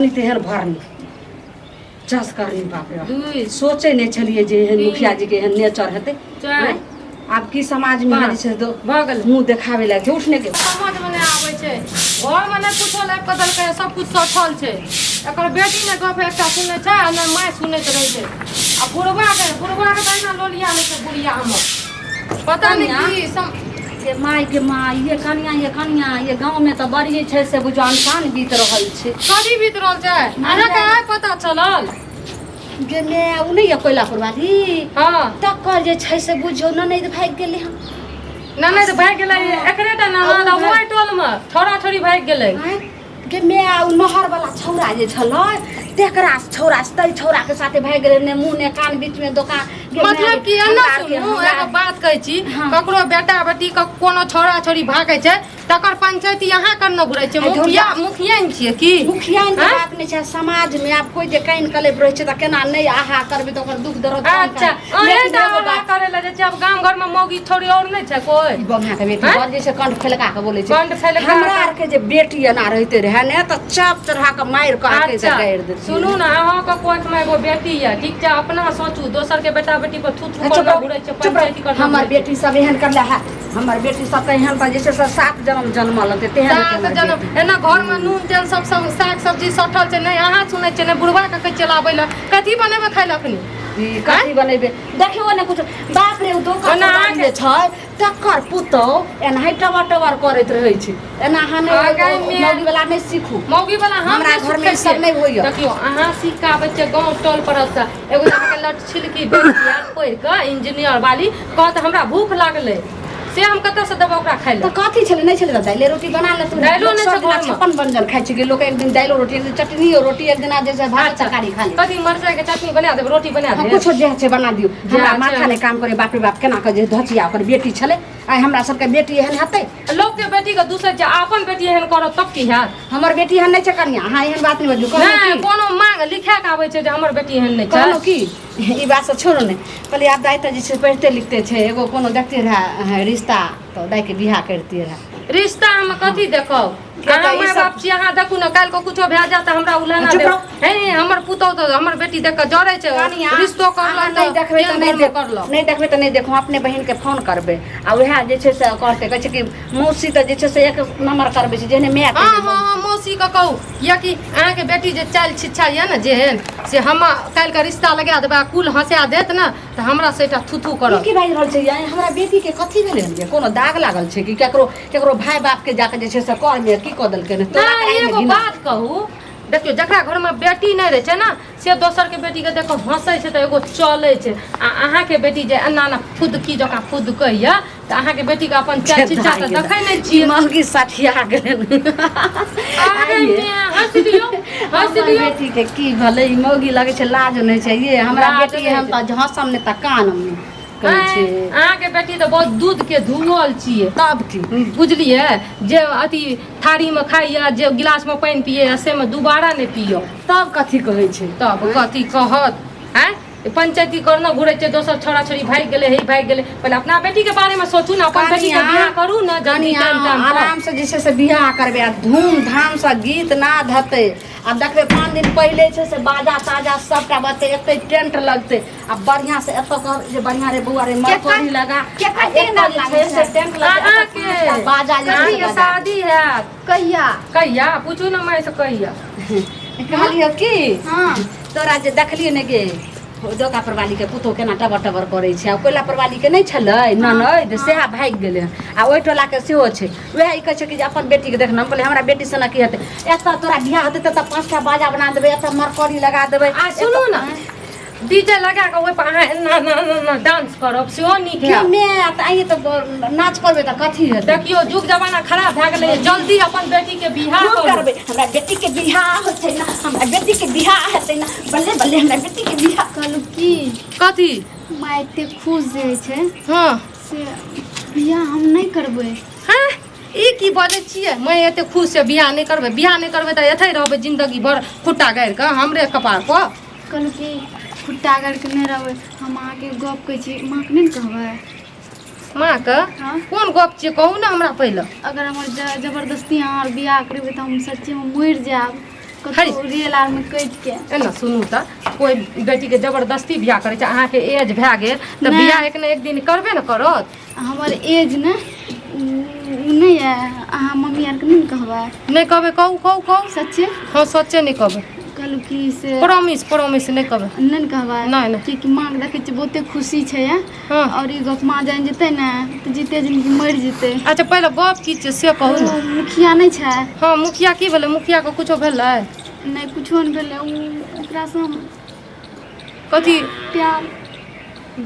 तेहन भरनी जस करनी बाप रे सोचे नहीं छलिए जे एहन मुखिया जी के एहन नेचर हेते आप की समाज में हाल छै तो भगल मुंह देखावे ला झूठने के समझ में नहीं आवे छै घर में नहीं कुछ लाइक बदल के सब कुछ सठल छै एकर बेटी ने गप एकटा सुनै छै आ ने माय सुनैत रहै छै आ बुढ़वा के तहिना लोलिया में छै बुढ़िया हमर पता नहीं की सम ये माय ये कनिया ये गांव में तो बड़ी छै से बुझो अनसान बीत रहल छै कदी बीत रहल छै अहाँ के आइ पता चलल जे ने उ नहीं कोइलापुर वाली हां तकर जे छै से बुझो न नहीं भाग गेले हम ननद भाग गेलै एकरेटा ननद मोय टोल में छोरा छोरी भाग गेलै के मैं उ नहर वाला छौरा जे छलै तेकरा छौरा तई छौरा के साथे भाग गेले ने मुंह ने कान बीच में दुकान मतलब कि अन्ना सुनू एगो बात कहै छी ककरो बेटा बेटी के कोनो छौरा छोरी भागै छै तकर पंचायती यहाँ करना घुरै छै मुखिया ने छियै की मुखिया के बात नहीं छै समाज में आप कोई जे कान कले रहै छै त केना नहीं आहा करबे त ओकर दुख दर्द अच्छा अरे दावा करे ला जे अब गांव घर में मौगी छोरी और नहीं छै कोई बम्हा के बेटी बड़ जे छै कंठ फैलका के बोलै छै कंठ फैलका हमरा आर के जे बेटी एना रहते रहे ने त चाप चढ़ा के मार के आके से गाड़ दे सुनू ना अहाँ के कोट में एगो बेटी है ठीक छै अपना सोचू दोसर के बेटा बेटी पर थू थू कर घुरै छै पंचायती कर हमर बेटी सब एहन करले है हमर बेटी सब एहन त जे छै 7 जन्म जन्मल ते तेहन जन्म एना घर में नून तेल सब साग सब्जी सठल छै नहीं अहाँ सुनै छै नहीं बुढ़वा के चलाबै ला कथी बनेबे खाइ लखनी कथी बनेबे देखियो ने कुछ बाप रे दोकान जे छै तकर पुतौ एना टवर करैत रहै छै एना हने मौगी वाला नहीं सीखू मौगी वाला हमरा घर में सब नहीं होइया देखियो अहाँ सिखाबै छै गांव टोल पर से एगो के लट छिलकी बेटिया पढ़ के इंजीनियर वाली कहत हमरा भूख लागले से हम कत से दबा ओकरा खाइ ले त कथी छले नहीं छले दाइले रोटी बना ले तू दाइलो नहीं छै घर में 56 व्यंजन खाइ छी के लोग एक दिन दाइलो रोटी एक दिन चटनी और रोटी एक दिन आ जैसे भात तरकारी खा ले कथी मरचाई के चटनी बना दे रोटी बना दे कुछ जे छै बना दियो हमरा माथा ने काम करे बाप रे बाप केना के जे धचिया ओकर बेटी छले आइ हमरा सब के बेटी एहन हते लोग के बेटी के दूसरे जे अपन बेटी एहन करत तब की हैत हमर बेटी एहन नहीं छै कनिया हां एहन बात नहीं बजू नहीं कोनो मांग लिखा के आबै छै जे हमर बेटी एहन नहीं छै कोनो की ई बात से छोड़ो ने पहले आप दाई त जे छै पढ़ते लिखते छै एगो कोनो देखते रहा रिश्ता तो दाई के बियाह करती रहा रिश्ता हम कथी देखब अहाँ माय बाप छी अहाँ देखू न काल को कुछो भए जात हमरा उलाना दे हे हमर पुतौ तो हमर बेटी देख के जरे छै रिश्तो करला नहीं देखबे त नहीं करलो नहीं देखबे त नहीं देखो अपने बहन के फोन करबे आ उहा जे छै से कहते कहै छै कि मौसी त जे छै से एक नंबर करबे छै जेने मैं हां मौसी के कहू या कि अहाँ के बेटी जे चाल छिछा या न जेहन से हम काल के रिश्ता लगा देबा कुल हंसा देत न त हमरा सेटा थुथु करब की भाई रहल छै हमरा बेटी के कथी भेलै कोनो दाग लागल छै कि केकरो भाई बाप के जाके जे छै से कह दे की कदल के नहीं एगो बात कहू देखियो जकरा घर में बेटी नहीं रहे छै ना से दोसर के बेटी के देखो हंसै छै त एगो चले छै आ अहाँ के बेटी जे अन्ना ना खुद की जका खुद कहिया त अहाँ के बेटी के अपन चाल चिचा त देखै नहीं छी महगी साठिया गेलन हंस दियो बेटी के की भले मौगी लगे छै लाज नहीं छै ये हमरा बेटी हम त हंसम ने त कान में अहाँ के बेटी तो बहुत दूध के धुअल छिए तब की बुझलिए जे अथी थारी में खाइया जे गिलास में पानी पिए से में दोबारा नहीं पियो तब कथी कहै छै तब कथी कहत हैं पंचायती करना घुरे छै दोसर छोरा छोरी भाग गेले हे भाग गेले पहले अपना बेटी के बारे में सोचू ना अपन बेटी के बियाह करू ना जानी टाइम आराम से जे छै से बियाह करबे धूम धाम से गीत नाद हते आ देखबे 5 दिन पहले छै से बाजा ताजा सबटा बते एते टेंट लगते आ बढ़िया से एत कर जे बढ़िया रे बउआ रे मरकरी लगा छै से टेंट लगा के बाजा जे शादी है कहिया पूछू ना मैं से कहिया कहलियो की हां तोरा जे देखलिए ने गे दोका परवाली के पुतो केना टबर करे छै कोइला परवाली के नहीं छलै ननद सेहा भाग गेले आ ओइ टोला के सेहो छै वएह ई कहै छै कि जे अपन बेटी के देखना बोले हमरा बेटी से ना की हेतै एता तोरा बियाह हेतै त 5टा बाजा बना देबै एता मरकरी लगा देबै आ सुनू ना डीजे लगा के ओइ पर ना डांस करब सेहो नीक है मैं त आइ त नाच करबे त कथी हेतै देखियो जुग जमाना खराब भ गेलै जल्दी अपन बेटी के बियाह करबे हमरा बेटी के बियाह होतै ना हमरा बेटी के बियाह हेतै ना बल्ले बल्ले हमरा बेटी के बियाह कहलू की कथी माय एते खुश जे छै हां से बियाह हम नहीं करबै हां ई की बाजै छियै मैं एते खुश से बियाह नहीं करबै त एथै रहबै जिंदगी भर खुट्टा गाड़ के हमरे कपार पर कहलू की खुट्टा गाड़ के नहीं रहबै हम अहाँ के गप कहै छी मां के नहीं कहबै मां के कोन गप छियै कहू ना हमरा पहिले अगर हमर जबरदस्ती अहाँ बियाह करबै त हम सच्चे में मर जाब हरी रियल आर में कट के एना सुनू त कोई बेटी के जबरदस्ती बियाह करे छै अहाँ के एज भए गेल त नहि। बियाह एक न एक दिन करबे न करत। हमर एज ने नहीं है, अहाँ मम्मी आर के नहीं कहबा नहीं कहबे कहू सच्चे हाँ सच्चे नहीं कहबे कहलू कि से प्रॉमिस नहीं कहबे नहीं कहबा नहीं। ठीक माँ के देखे छी बहुते खुशी छै है हाँ। और ई गप माँ जान जेतै ने तो जीते जिंदगी मर जेतै। अच्छा पहले गप की छै से कहू ओ, न। मुखिया नहीं छै हाँ मुखिया की भेलै मुखिया के कुछो भेलै नहीं कुछो नहीं भेलै ओकरा से हम कथी प्यार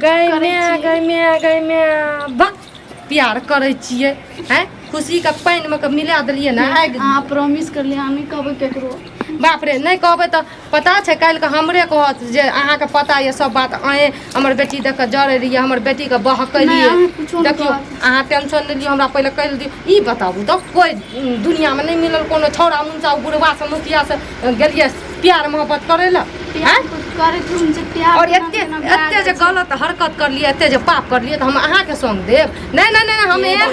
गै में भक प्यार करे छियै हैं खुशी के पानि में के मिला देलियै ना आगि अहाँ प्रॉमिस करलियै हम नहीं कहबै केकरो। बाप रे नहीं कहबै तऽ पता छै काल्हि के हमरे कहत जे अहाँके पता ये सब बात अहें हमर बेटी देख के जरे रहियै हमर बेटी के बहकलियै नहीं, अहाँ कुछो नहीं देखियो कहब। अहाँ टेंशन नहि लियो हमरा पहिले कहि दियौ ई बताबू तऽ कोई दुनिया में नहीं मिलल कोनो छौड़ा मुंचा बुढ़वा से मुखिया से गेलियै प्यार मोहब्बत करे ला प्यार करे थे उनसे प्यार और बिना एते बिना प्यार एते जे के गलत हरकत करलियै एते जे पाप करलियै तऽ हम अहाँके संग देब नहीं हम एहन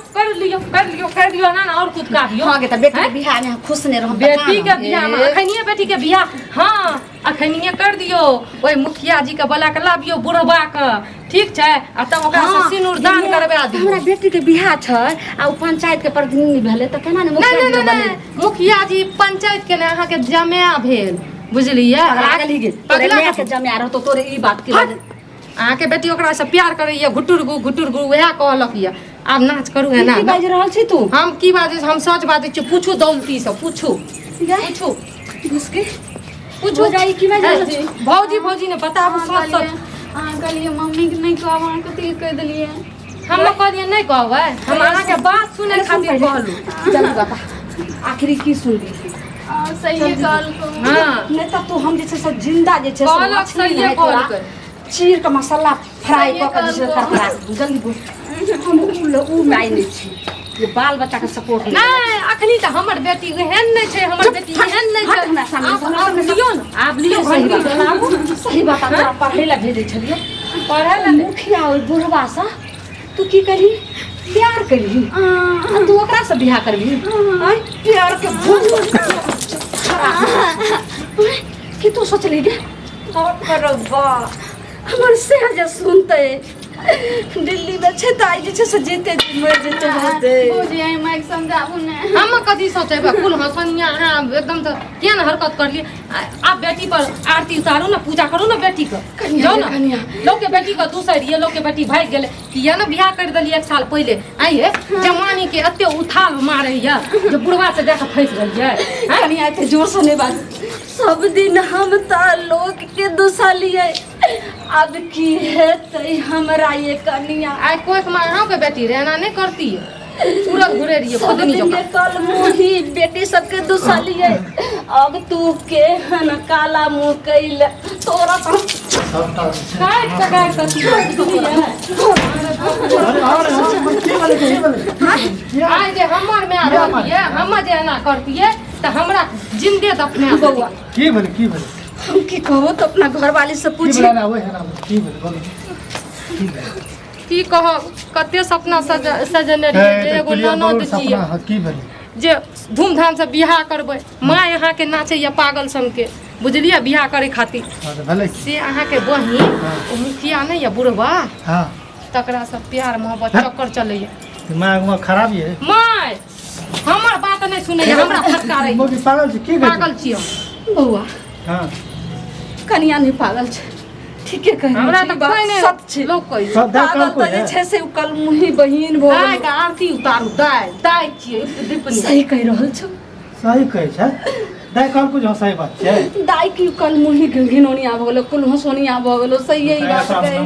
कर लियो ना और कुछ का दियो हाँ गे त बेटी के बियाह में खुश नहीं रहो बेटी के बियाह में अखनिए बेटी के बियाह हाँ अखनिए कर दियो ओए मुखिया जी के बोला के लाबियो बुढ़वा के ठीक छै आ तब ओकरा से सिनुर दान करबा दियो। हमरा बेटी के बियाह छै आ उ पंचायत के प्रतिनिधि भेले त केना ने मुखिया जी बने मुखिया जी पंचायत के ने अहाँ के जमाया भेल बुझलियै लागल ही गे तोरे ले के जमे आ रहतो तोरे ई बात के अहाँ के बेटी ओकरा से प्यार करैया घुटुर गु वएह कहलक या आब नाच करू है ना की बाज रहल छी तू हम की बाजै हम सच बाजै छी पूछू दौलती से पूछू उसके पूछो जाई की बाज रहल छी भौजी ने बताबू सच सच अहाँ कहलियै मम्मी के नहीं कहब अहाँ कथी कह देलियै हम कहलिए नहीं कहबै हम अहाँ के बात सुनै खातिर कहलू जल्दी बता आखिरी की सुनली सही कहलको हां नहीं त तू हम जे छै सब जिंदा जे छै कहलक सही कहलक चीर के मसाला फ्राई क के जे करकरा जल्दी बोल हम उ माय नहीं छी ये बाल बच्चा के सपोर्ट नहीं अखनी त हमर बेटी एहन नहीं छै हमर बेटी एहन नहीं छै हमरा सामने आब लियो न आब लियो सही बात तोरा पढ़ै ला भेजै छलिए पढ़ै ला मुखिया और बुढ़वा सा तू की करी प्यार करी तू ओकरा से बियाह करबी आय प्यार के कि तू सोचली गे करो बा हमर से जे सुनते दिल्ली में छै त आई जे छै से जीते मर जेते होते भौजी आई माइक समझाबू ने हम कथी सोचेबा कुल हसनिया अहाँ एकदम से क्या न हरकत करलिए आप बेटी पर आरती उतारू ना पूजा करू ना बेटी के जाओ ना लोग के बेटी के दूसर ये लोग के बेटी भाग गेले किया ना बियाह कर देलिए एक साल पहले आइए जमानी के एते उथाल मारे या जे बुढ़वा से जाके फंस गइए कनिया एते जोर से नहीं बात सब दिन हम त लोग के दुसलिए अब की है तई हमरा ये कनिया आई कोई माँ के बेटी रहना नहीं करती है पूरा घुरे रही है खुद नहीं ये कल मोही बेटी सबके दुसलिए अब तू के हन काला मुंह कैल तोरा तो काय करती आई जे हमर में रहती है हम जे ना करती है तो हमरा जिंदे दफना बउआ की भेल हम की कहबो तो अपना घरवाली से पूछी की कह कते सपना सजने रहिए एगो ननद छिए जे धूमधाम से बियाह करबै माँ यहाँ के नाचैया पागल सन के बुझलिए बियाह करे खातिर से अहाँ के बहिन ओ मुखिया नहीं है बुढ़वा तकरा से प्यार मोहब्बत चक्कर चलैया दिमाग में खराब है माय हमर बात नहीं सुनै हमरा फटकारै पागल छी की पागल छियै बउआ हां कनिया नहीं पागल छै ठीके कह हमरा त कोई नहीं सच छै लोग कहि पागल त जे छै से कल मुही बहिन भो दाय के आरती उतारू दाय छियै दीपनी सही कह रहल छ सही कहै छै दाय कहल कुछ सही बात छै दाई की कल मुही घिनोनी आब गेलो कुल हंसोनी आब गेलो सही यही बात कहै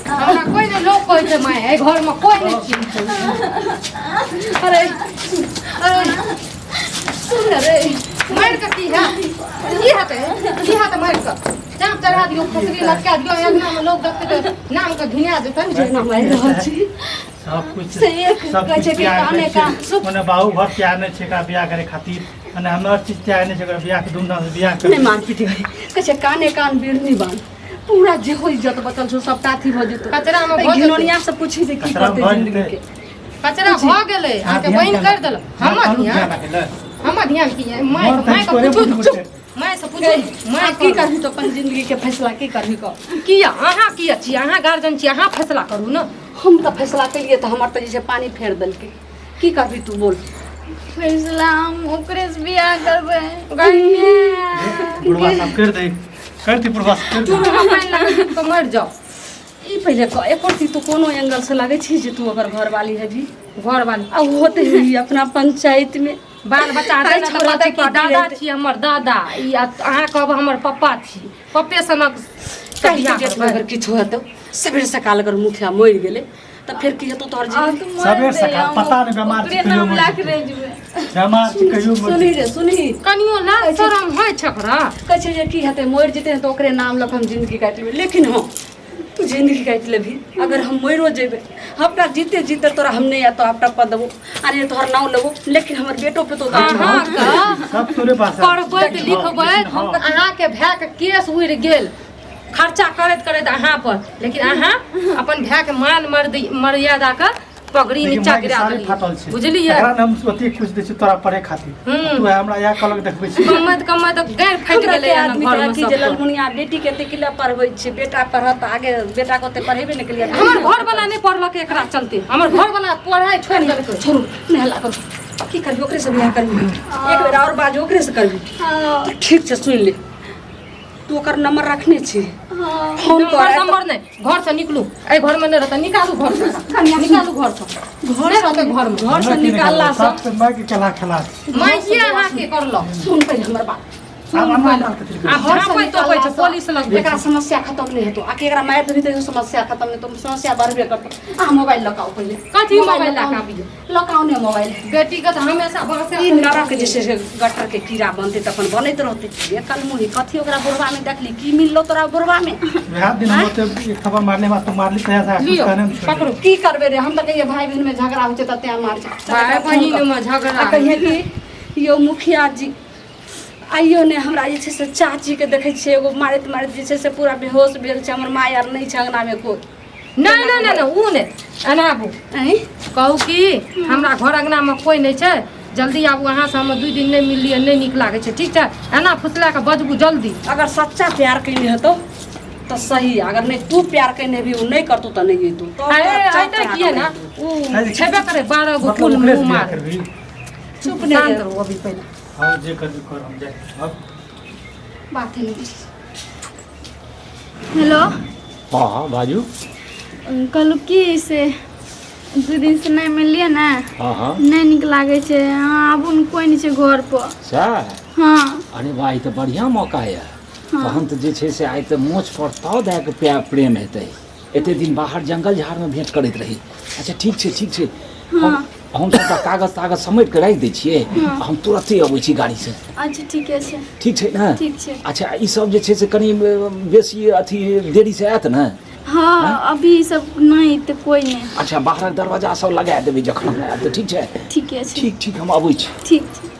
हमरा कोई नहीं लोग कहै छै माय ए घर में कोई नहीं छी अरे सुन रे मार के की हाथ मार के चाप चढ़ा दियो खसरी लटका दियो अंगना में लोग देखते नाम के घिना देतै जे ना मार रहल छी सब कुछ से एक कहै छै कि काने का मने बाहु घर तैयार नहीं छै का बियाह करे खातिर मने हमर चीज तैयार नहीं छै कर बियाह के धूमधाम से बियाह कर नहीं मान पीटी गई कहै छै काने कान बिरनी बान पूरा जे हो इज्जत बचल छौ सब ताथी भ जेतो कचरा में भो घिनोनिया से पूछी जे की करते जिंदगी के कचरा भ गेलै आके बहिन कर देल हम ध्यान किए माय के पूछू माय से पूछू माय की करबी तो अपन जिंदगी के फैसला की करबी को किया अहाँ किया छी अहाँ गार्जियन छी अहाँ फैसला करू न हम तो फैसला करिए तो हमर तो जैसे पानी फेर देलकै की करबी तू बोल फैसला हम ओकरे से बियाह करबै बुढ़वा सब कर दे करती बुढ़वा कर तू मोबाइल लगा तो मर जाओ ई पहले एको ती तू कोनो एंगल से लगे छी जे तू अगर घर वाली है जी घर वाली अब होते ही अपना पंचायत में बाल बच्चा आइ देना छोरा तो के पार्टी दादा रहतै। छी हमर दादा ई अहाँ कहब हमर पप्पा छी पप्पे सनक कहीं के डेट में अगर किछु हेतौ सबेर सकाल अगर मुखिया मरि गेलै त फिर की हेतौ तोहर जीवन सबेर सकाल पता नहीं बीमार छी कहियो बीमार छी कहियो सुनी रे सुनी कनियो ला शरम है छकरा कहै छै जे की हेतै मरि जेतै तो ओकरे नाम लक हम जिंदगी काटि लेबै लेकिन हाँ तू जिंदगी काटि लेबही अगर हम मरियो जेबै अपना जीते जीते तोरा हम नहीं आतो अपना पद देबो अरे तोहर नाम लेबो लेकिन हमर बेटो पे तो अहाँ का सब तोरे पास करबै त लिखबै हम अहाँ के भाय के केस उड़ि गेल खर्चा करैत करैत अहाँ पर लेकिन अहाँ अपन भाय के मान मर्यादा के पगड़ी नीचा गिरा देलियै बुझलियै एकरा हम ओते खुश दै छी तोरा पढ़े खातिर तू हमरा या कलक देखबै छी कमत गैर फटि गेलै आदमी घर के में की जे ललमुनिया बेटी के ते किला पढ़बै छै बेटा पढ़त आगे बेटा को ते पढ़ेबे नहीं केलिए हमर घर वाला नहीं पढ़लक एकरा चलते हमर घर वाला पढ़ाई छोड़ देलकै छोड़ू नहला करू की करबी ओकरे से बियाह करबी एक बेर और बाज ओकरे से करबी ठीक छै सुन ले तू ओकर नंबर रखने छी फोन कर नंबर नहीं घर से निकलू ए घर में नहीं रहता निकालू घर से निकालू घर से घर रहते घर से निकालला सब से मैं के केला खेला मैं ये अहाँ के करलो सुन पहले हमर बात अब हम झापै तो कहै छै पुलिस लग एकरा समस्या खत्म नहीं हेतौ आके एकरा मार देबी तो समस्या खत्म नहीं तो समस्या बढ़बे करतौ आ मोबाइल लगाओ पहले कथी मोबाइल लगाबियो लगाओ ने मोबाइल बेटी के तो हमेशा बहसे ई नरक जैसे गटर के कीड़ा बनते त अपन बनैत रहते ये कल मुही कथी ओकरा बुढ़वा में देखली की मिललो तोरा बुढ़वा में रात दिन हम ओते एक खबर मारले बा तो मारली तया था कुछ लियो कहने में छोड़ पकड़ो की करबे रे हम त कहिए भाई बहन में झगड़ा होते त त्या मार भाई बहिन में झगड़ा कहिए कि यो मुखिया जी आइयो ने हमरा जे छै से चाची के देखै छियै एगो मारैत मारैत जे छै से पूरा बेहोश भेल छै हमर माय आर नहीं छै अंगना में कोई नहीं नहीं नहीं ऊ ने अनाबू हैं कहू कि हमरा घर अंगना में कोई नहीं छै जल्दी आबू अहाँ से हम 2 दिन नहीं मिललिए नहीं नीक लागे छै ठीक छै एना फुसला के बजबू जल्दी अगर सच्चा प्यार कइले हेतौ तो सही अगर नहीं तू प्यार कइने भी उ नहीं करतौ त नहीं हेतौ तो ऐते किए ना ऊ छेबे करे 12 गो फूल मुंह मार चुप नहीं शांत रहो अभी पहले हां जे कर हम जाए अब बात है हेलो हाँ बाजू कहलू की से 2 दिन से नहीं मिलिए ना हाँ नहीं नीक लागे छै अहाँ आबू ने कोई नहीं छै घर पर सर हाँ अरे भाई तो बढ़िया मौका है तहन तो जे छै से आइ तो मोछ पर ताव दे के प्यार प्रेम हेतै एते दिन बाहर जंगल झाड़ में भेंट करैत रही अच्छा ठीक छै हम सबटा कागज तागज समेट के राखि दै छियै हम तुरंते अबै छी गाड़ी से अच्छा ठीके छै ठीक छै ना ठीक छै अच्छा ई सब जे छै से कनी बेसी अथी देरी से आयत ना हाँ अभी सब नहीं तो कोई नहीं अच्छा बाहरक दरवाजा सब लगा देबै जखन हम आयब तऽ ठीक छै ठीके छै ठीक हम अबै छी ठीक छै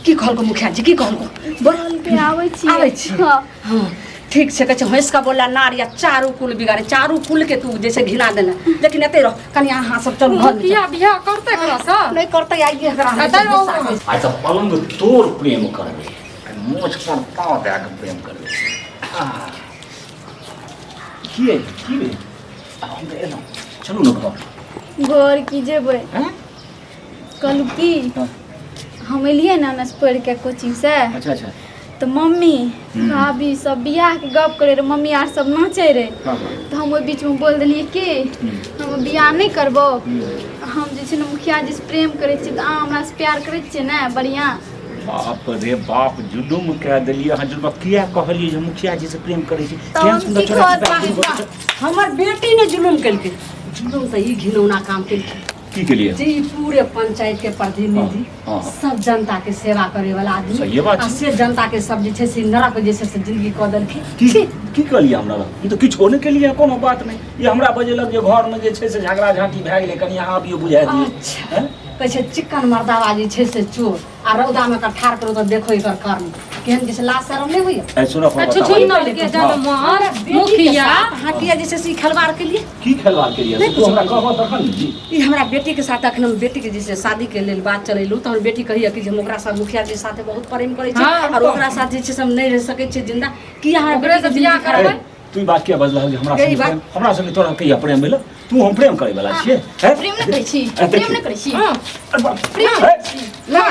की कहलको मुखिया जी की कहलको बहन पे आबै छी आबै छी हाँ हाँ ठीक छै कहै छै हंस का बोला नार या चारू कुल बिगाड़े चारू कुल के तू जैसे घिना देना लेकिन एते रह कनी अहाँ सब चल घर में बियाह बियाह करते करा सा नहीं करते आइए एकरा आइ तऽ पलंग तोड़ प्रेम करबै मोछ पर पाँव दे के प्रेम करबै की रे हम तऽ एलहुँ चलू ने घर घर की जेबै कहलू की हम एलियै ना नस पढ़ के कोचिंग से अच्छा तो मम्मी भाभी सब बियाह के गप करे रहे मम्मी आर सब नाचे रहे हाँ तो हम ओहि बीच में बोल दिलियै कि हम बियाह नहीं करबो हम जे छै ने मुखिया जी से प्रेम करे छियै तो अहाँ हमरा से प्यार करे छियै ना बढ़िया बाप रे बाप जुलुम कह देलियै अहाँ जुलुम किया कहलियै जे मुखिया जी से प्रेम करै छी तऽ हम की कहब? हमर बेटी ने जुलुम केलकै जुलुम तऽ ई घिनौना काम केलकै की केलियै जी पूरे पंचायत के प्रतिनिधि हाँ। सब जनता के सेवा करे वाला आदमी सही बात आ छै। से जनता के सब जे छै से नरक जैसे से जिंदगी कऽ देलखिन की कहलियै हमरा लग ई तऽ किछो नहि केलियै कोनो बात नहि ई हमरा बजेलक जे घरमे जे छै से झगड़ा झाँटी भए गेलै कनि अहाँ अबियो बुझा दियै अच्छा कहै छै चिक्कन मर्दावा जे छै से चोर आ रौदा में का ठार करो तो देखो एकर कर्म केहन जैसे लाश शर्म नहीं हुई ए सुनो अच्छा ठीक न के जब मार मुखिया हाटिया जैसे सी खलवार के लिए की खेलवार के लिए तू हमरा कहबो तखन जी ई हमरा बेटी के साथ अखन हम बेटी के जैसे शादी के लेल बात चलेलू तो हमर बेटी कहिया कि जे हम ओकरा साथ मुखिया जी साथे बहुत प्रेम करे छी हाँ, और ओकरा साथ जे छै हम नहीं रह सके छी जिंदा कि हमरा ओकरे बेटी से के बियाह जिंदगी करबै? खराब तू बात किया बजला हमरा यही संगे बात। प्रेम हमरा संगे तोरा कहिया प्रेम भेल तू हम प्रेम करे वाला छियै हैं प्रेम नहीं करै छी देखिए। प्रेम नहीं करै छी हां प्रेम ना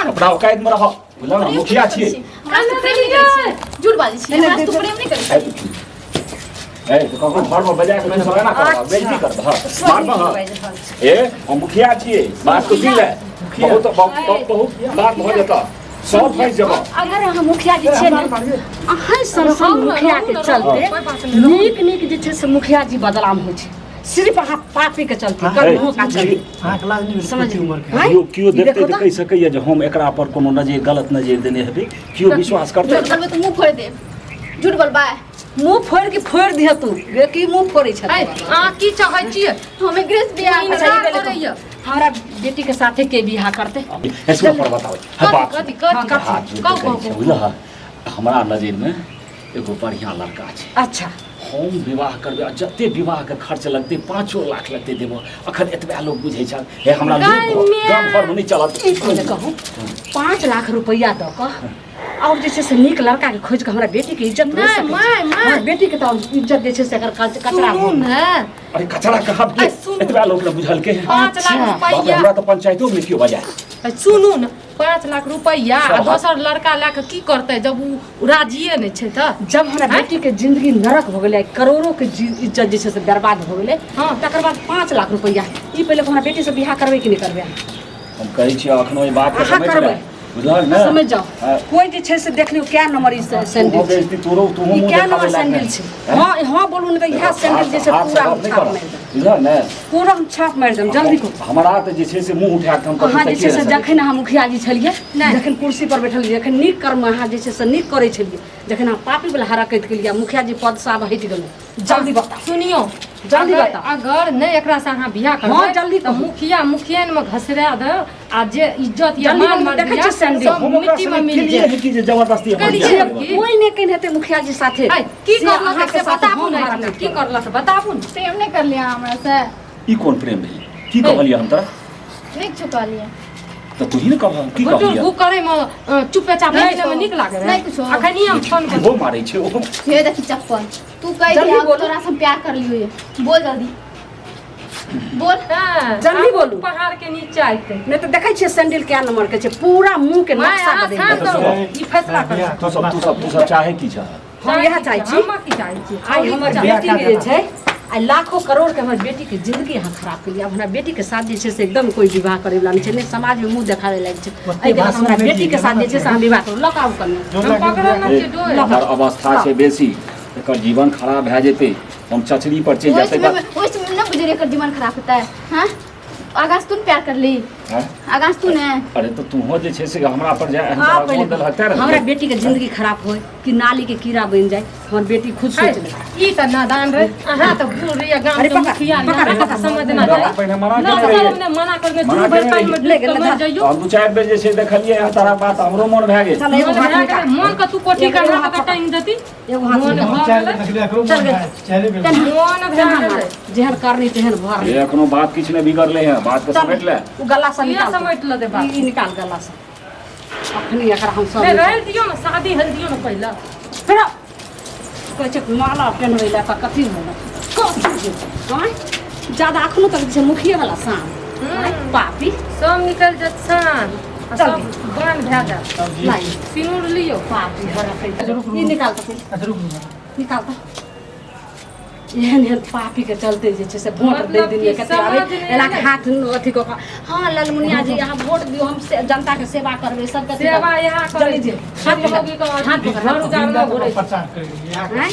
अपना औकात में रह बोला ना मुखिया छियै हमरा से प्रेम नहीं करै छी झूठ बाजै छी हमरा से तू प्रेम नहीं करै छी ए तो ककरो घर में बजा के मैंने सवाल ना कर बेइज्जती कर मार मार ए हम मुखिया छियै बात तो दिल है बहुत बात हो जाता सब फंस जब अगर हम मुखिया जी छै ने अहाँ सरसम मुखिया के चलते नीक नीक जे छै से मुखिया जी बदलाम होइ छै सिर्फ अहाँ पापी के चलते कर्मों का चलते हाँ क्लास नहीं समझ समझ उम्र के हैं? क्यों ई देखते देखो तो तो। कह सकैया जे हम एकरा पर कोनो नजर गलत नजर देने हेबै क्यों विश्वास करते झूठ बोलबे तो मुंह फोड़ दे झूठ बोलबा मुंह फोड़ के फोड़ दिह तू बेटी मुंह फोड़े छै आ की चाहै छियै हमें ग्रेस बियाह अच्छा, करा ये पहले करैया हमारा बेटी के साथे के बियाह करते ऐसे पर बताओ है बात कथी हाँ, कथी हाथ जोड़ कहू, के कहै छै कहू। बुझलह हमरा नजर में एगो बढ़िया लड़का छै अच्छा हम विवाह करबे आ जते विवाह के खर्च लगते 5 लाख लगते देबो अखन एतबे लोग बुझै छै हे हमरा गाम घर में नहीं चलत ई कोने कहूँ 5 लाख रुपया दऽ कऽ और जे छै से नीक लड़का के खोज के हमरा बेटी के इज्जत नहीं, मैं। हमर बेटी के तो इज्जत जे छै से एकर कचरा सुनू ने अरे कचरा कहाँ अरे सुन। एतबे लोग ने बुझल के 5 लाख बाप रे, रुपया हमरा तो पंचायतो में क्यों बजाय सुनू ने 5 लाख रुपया आ दोसर लड़का ला के की करतै जब उ राजिए नहीं छै त जब हमरा बेटी के जिंदगी नरक हो गेलै करोड़ों के इज्जत जे छै से बर्बाद हो गेलै हाँ। तकर बाद 5 लाख रुपया ई पहले हमरा बेटी से बियाह करबै कि नहीं करबै हम कहै छी अखनो ई बात के अहाँ समझ करबै। ले बुझल ना समझ जाओ हाँ। कोई जे छै से देख लियो क्या नंबर ई हो सैंडल छै बेइज्जती तोरो तू ई मुंह क्या देखावे नंबर लागे सैंडल छै हाँ हाँ बोलू ने इएह सैंडल जे छै पूरा हम छाप मारि देब बुझल ना पूरा हम छाप मारि देब जल्दी को हमरा तऽ जे छै से मुंह उठा के हम अहाँ जे छै से कहि जखन अहाँ मुखिया जी छलियै जखन कुर्सी पर बैठल रहियै जखन नीक कर्म अहाँ जे छै से नीक करै छलियै जखन अहाँ पापी वाला हरकत केलियै मुखिया जी पद से आब हटि गेलहुँ जल्दी बताओ सुनियो जल्दी अगर- बताओ। अगर नहीं एकरा से अहाँ बियाह करबै हाँ, जल्दी तो कहू। मुखियन में घसरा दे आ जे इज्जत या जल्दी मान कहू, मान देखै दिया, छियै सैंडल। सब मिट्टी में मिल जाए कि जे जबरदस्ती अपन कहिए बियाह कि- करबै। कोई नहीं कहीं हेतै मुखिया जी साथे आइ, की से करलक अहाँके से साथे बताबू हम ने हरकत की करब। करलक बताबू ने प्रेम नहीं कर लिया हमरा से ई कोन प्रेम है की कहलियै हम तोरा नहीं चुका लिया तऽ तू ही ने कहब की गुटुर कहलियै गु करे में चुपे चाप नहीं बैठे में निक लागे नहीं कुछो। अखन ही हम फोन कर वो मारै छै ओ ये देखी चप्पल तू कह जल्दी दिया बोलो। तोरा से हम प्यार कर लियो ये बोल जल्दी बोल जल्दी बोलू। पहाड़ के नीचे आते नहीं तो देखै छियै सैंडल क्या नंबर के छै पूरा मुंह के मैं नक्शा यहाँ बदलि शांत देबै। रहो ई फैसला कर तू सब चाहे की चाह हम इएह चाहै छी हम की चाहै छी आइ हमर बियाह बेटी कए के जे देबै। छै आइ लाखों करोड़ के हमर बेटी के जिंदगी अहाँ खराब केलियै अब हमरा बेटी के साथ जे छै से एकदम कोई विवाह करे वाला नहीं छै नहीं समाज में मुंह देखावे लायक छै ओते एहि के बाद भाषण हमरा में बेटी के दिए, साथ जे छै से हम विवाह करू लकाउ कन्या हम पकड़ न छी डोय हमर अवस्था छै बेसी एकर जीवन खराब भए जेतै हम चचरी पर चलि वही जेतै समय ना गुजरे कर जीवन खराब होता है हाँ आगाज तू प्यार कर ली हैं? आगाज तू ने अरे तो तुहो जे छै से हमरा पर जाय हाँ, हमरा पहिले बोल देल हत्या रे हमरा बेटी के जिंदगी खराब होय कि नाली के कीड़ा बन जाए हमर बेटी खुद सोच ले ई त नादान रे अहाँ त बूढ़ रे गांव अरे के पकड़, मुखिया पकड़, ना पकड़, समझना पकड़, चाहिए पहिने मना ना केने रहियै। हमने मना करने मना चुप केने पानी में रहियै। डूब के मर जाइयो हम 2-4 बेर जे छै देखलियै यहाँ तारा बात हमरो मन भए गेल चल एगो मन हाथ भए निकाल गेलै, मन का तू कोठी एगो का हाथ हाथ टाइम देती एगो हाथ मन निकाल। भए चार गेलै नखले एकरो चल मन गे। है, चारे बेर चल। मन भए गेलै जेहन करनी तेहन भर ये एखनो बात किछ ने बिगड़ले है बात के समेट ले उ गला से ये निकाल समेट ल दे बात ई निकाल गला से अखनी एकरा हम सब नहीं रह दियो ना शादी हल दियो ना पहला फिर कहै छै माला पेनबै ला त कथी होला कहाँ ज्यादा अखनो तक छै मुखिया वाला शाम पापी सब निकल जत सान आ चल। सब बान भए जा लाई सिनुर लियो पापी हर ई निकाल त अच्छा रुक रुक निकाल त एहन एहन पापी के चलते जे छै से वोट दे मतलब दिन कि कते समाज आवे में एना के हाथ अथी को हाँ लालमुनिया जी यहाँ वोट दियो हम जनता के सेवा करबे सब के सेवा यहाँ करे जल्दी छै जे हाथ पकड़ हाथ पकड़ घर उजाड़ में घुरे छै प्रचार करेंगे हैं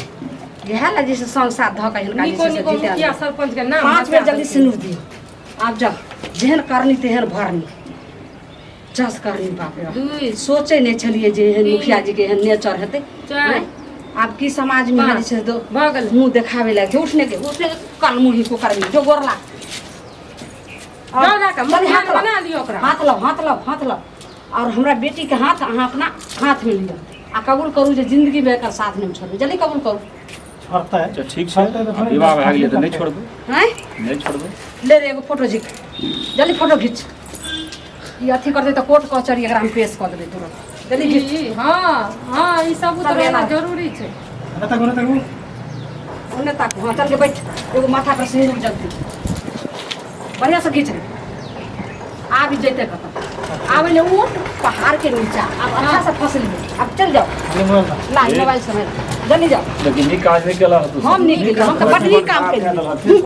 इएह ला जैसे संसार धऽ के हिनका निको जे छै से निको जीते मुखिया आदमी। सरपंच के नाम 5 बेर जल्दी सिनुर दियो आब जा जेहन करनी तेहन भरनी जस करनी बाप रे बाप। दुई सोचे नहीं छलिए जे एहन मुखिया जी के एहन नेचर हेतै चार हैं? आब की समाज में पाँच। जे छै दो भऽ गेल मुंह देखावे लगे उठने के कल मुंह को करबी जो गोरला जाओ जा के चल, हाथ मुखिया लो। बना लियो ओकरा हाथ लो हाथ लो हाथ लो और हमरा बेटी के हाथ अहाँ अपना हाथ में लिया आ कबूल करू जे जिंदगी में एकर साथ नहीं छोड़बै जल्दी कबूल करू छोड़ता है अच्छा ठीक छै विवाह भए गेलै तऽ नहि छोड़बै हैं नहीं छोड़बै ले रे एगो फोटो झिक जल्दी फोटो खींच ये अथी करते तो कोर्ट कचहरी एकरा में पेश कर देबै तुरंत जल्दी खींच हाँ ई सबूत सब रहना एना। जरूरी छै ना तक ओने ताकू हाँ चल के बैठ एगो माथा पर सिंदूर जल्दी बढ़िया से खींच रे आबि जैते कत आबे ले ऊँट पहाड़ के नीचा अब अच्छा से फसल में अब चल जाओ ये मोबाइल ना ला मोबाइल समय जल्दी जाओ लेकिन ई काज नहि केला हम नहीं हम तो बड़ नीक काम केलियै